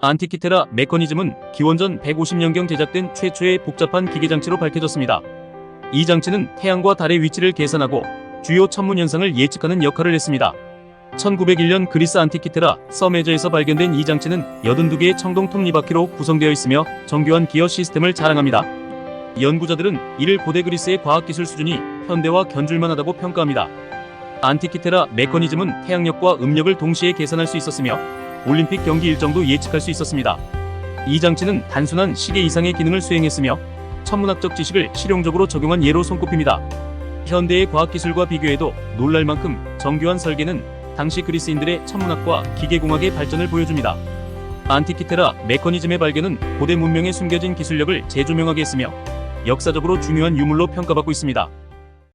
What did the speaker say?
안티키테라 메커니즘은 기원전 150년경 제작된 최초의 복잡한 기계장치로 밝혀졌습니다. 이 장치는 태양과 달의 위치를 계산하고 주요 천문 현상을 예측하는 역할을 했습니다. 1901년 그리스 안티키테라 서메저에서 발견된 이 장치는 82개의 청동 톱니바퀴로 구성되어 있으며 정교한 기어 시스템을 자랑합니다. 연구자들은 이를 고대 그리스의 과학기술 수준이 현대와 견줄만하다고 평가합니다. 안티키테라 메커니즘은 태양력과 음력을 동시에 계산할 수 있었으며 올림픽 경기 일정도 예측할 수 있었습니다. 이 장치는 단순한 시계 이상의 기능을 수행했으며 천문학적 지식을 실용적으로 적용한 예로 손꼽힙니다. 현대의 과학기술과 비교해도 놀랄 만큼 정교한 설계는 당시 그리스인들의 천문학과 기계공학의 발전을 보여줍니다. 안티키테라 메커니즘의 발견은 고대 문명에 숨겨진 기술력을 재조명하게 했으며 역사적으로 중요한 유물로 평가받고 있습니다.